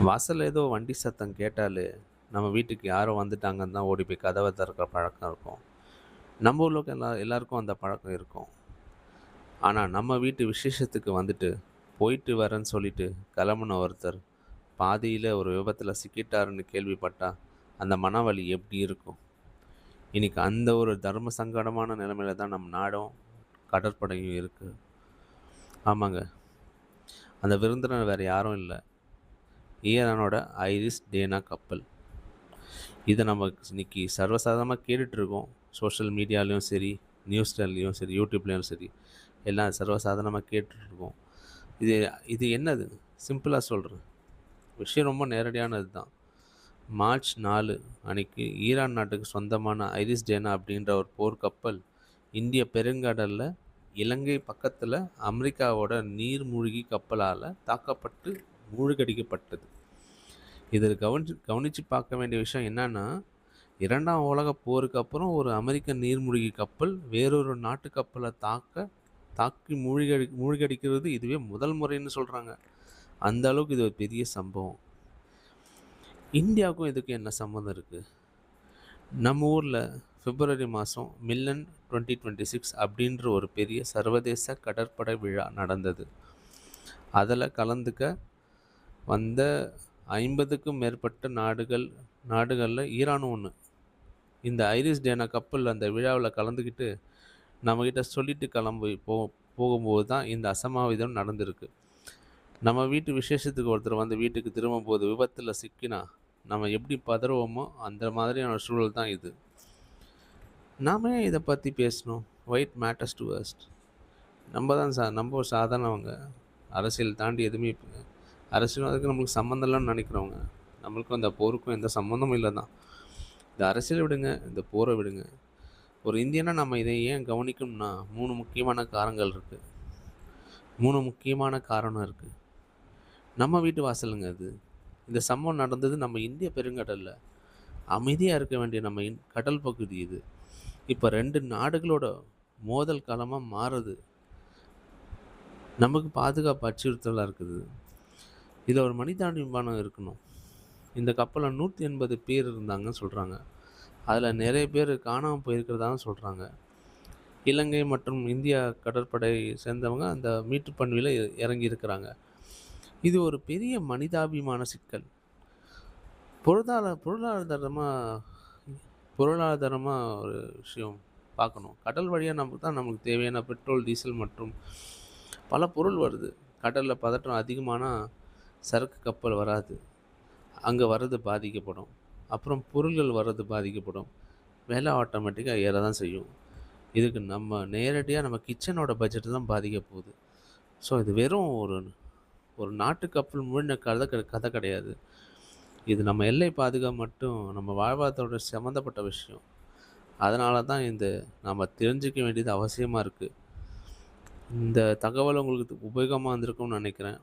வாசல்ல ஏதோ வண்டி சத்தம் கேட்டாலே, நம்ம வீட்டுக்கு யாரோ வந்துட்டாங்கன்னு தான் ஓடி போய் கதவ திறக்கிற பழக்கம் இருக்கும். நம்ம ஊர்ல எல்லாருக்கும் அந்த பழக்கம் இருக்கும். ஆனா, நம்ம வீட்டு விசேஷத்துக்கு வந்துட்டு, போயிட்டு வரேன்னு சொல்லிட்டு கிளம்புன ஒருத்தர், பாதியில ஒரு விபத்துல சிக்கிட்டாருன்னு கேள்விப்பட்டா, அந்த மனவலி எப்படி இருக்கும்? இன்னைக்கு அந்த ஒரு தர்ம சங்கடமான நிலைமையில தான் நம் நாடும், கடற்படையும் இருக்கு. ஆமாங்க. அந்த விருந்தினர் வேற யாரும் இல்ல. ஈரானோட ஐரிஸ் டேனா கப்பல். இத நம்ம இன்னைக்கு சர்வசாதாரணமா கேட்டுட்ருக்கோம். சோஷியல் மீடியாலயும் சரி, நியூஸ்லயும் சரி, யூடியூப்லயும் சரி, எல்லாம் சர்வசாதாரணமா கேட்டுட்ருக்கோம். இது இது என்னது? சிம்பிளா சொல்றேன். விஷயம் ரொம்ப நேரடியானது தான். மார்ச் 4 அன்னைக்கு ஈரான் நாட்டுக்கு சொந்தமான ஐரிஸ் டேனா அப்படின்ற ஒரு போர்க்கப்பல், இந்திய பெருங்கடல்ல இலங்கை பக்கத்துல அமெரிக்காவோட நீர்மூழ்கி கப்பலால தாக்கப்பட்டு மூழ்கடிக்கப்பட்டது. இதில கவனிச்சு பார்க்க வேண்டிய விஷயம் என்னன்னா, 2ஆம் உலகப் போருக்கு அப்புறம் ஒரு அமெரிக்க நீர்மூழ்கி கப்பல் வேறொரு நாட்டு கப்பல தாக்கி மூழ்கடிக்கிறது இதுவே முதல் முறைன்னு சொல்றாங்க. அந்த அளவுக்கு இது ஒரு பெரிய சம்பவம். இந்தியாவுக்கும் இதுக்கும் என்ன சம்மந்தம் இருக்கு? நம்ம ஊர்ல பிப்ரவரி மாசம் மில்லன் 2026 அப்படின்ற ஒரு பெரிய சர்வதேச கடற்படை விழா நடந்தது. அதுல கலந்துக்க வந்த 50க்கும் மேற்பட்ட நாடுகள்ல ஈரானும் ஒண்ணு. இந்த ஐரிஸ் டேனா கப்பல் அந்த விழாவுல கலந்துக்கிட்டு, நம்மகிட்ட சொல்லிட்டு போகும்போது தான் இந்த அசம்பாவிதம் நடந்திருக்கு. நம்ம வீட்டு விசேஷத்துக்கு ஒருத்தர் வந்து வீட்டுக்கு திரும்பும்போது விபத்துல சிக்கினா, நம்ம எப்படி பதறுவோமோ, அந்த மாதிரியான சூழல் தான் இது. நாம ஏன் இத பத்தி பேசணும்? Why it matters to us? நம்ம ஒரு சாதாரணவங்க. அரசியல் தாண்டி எதுவுமே அரசியல்வாதிக்கு நம்மளுக்கு சம்மந்தம் இல்லன்னு நெனைக்கிறவங்க. நம்மளுக்கும் அந்த போருக்கும் எந்த சம்மந்தமும் இல்ல தான். இந்த அரசியல விடுங்க, இந்த போர விடுங்க. ஒரு இந்தியனா நம்ம இதை ஏன் கவனிக்கணும்னா, 3 முக்கியமான காரணங்கள் இருக்கு. 3 முக்கியமான காரணம் இருக்கு. நம்ம வீட்டு வாசலுங்க அது. இந்த சம்பவம் நடந்தது நம்ம இந்திய பெருங்கடல்ல. அமைதியா இருக்க வேண்டிய நம்ம கடல் பகுதி இது. இப்ப 2 நாடுகளோட மோதல் களமா மாறுது. நமக்கு பாதுகாப்பு அச்சுறுத்தலா இருக்குது. இதுல ஒரு மனிதாபிமானம் இருக்கணும். இந்த கப்பல்ல 180 பேர் இருந்தாங்கன்னு சொல்றாங்க. அதுல நெறைய பேர் காணாம போயிருக்கிறதாவும் சொல்றாங்க. இலங்கை மற்றும் இந்தியா கடற்படை சேர்ந்தவங்க அந்த மீட்பு பணியில இறங்கியிருக்கிறாங்க. இது ஒரு பெரிய மனிதாபிமான சிக்கல். பொருளாதாரமா பொருளாதாரமா ஒரு விஷயம் பார்க்கணும். கடல் வழியா நமக்கு தேவையான பெட்ரோல், டீசல் மற்றும் பல பொருள் வருது. கடல்ல பதற்றம் அதிகமானா சரக்கு கப்பல் வராது. அங்க வர்றது பாதிக்கப்படும். அப்புறம் பொருள்கள் வர்றது பாதிக்கப்படும். விலை ஆட்டோமேட்டிக்கா ஏற தான் செய்யும். இதுக்கு நம்ம நேரடியா நம்ம கிச்சனோட பட்ஜெட் தான் பாதிக்க போகுது. ஸோ இது வெறும் ஒரு ஒரு நாட்டு கப்பல் மூழ்கின கதை கிடையாது. இது நம்ம எல்லை பாதுகாப்பு மட்டும் நம்ம வாழ்வாதாரத்தோட சம்மந்தப்பட்ட விஷயம். அதனால தான் நாம தெரிஞ்சுக்க வேண்டியது அவசியமா இருக்கு. இந்த தகவல் உங்களுக்கு உபயோகமா இருந்திருக்கும்னு நினைக்கிறேன்.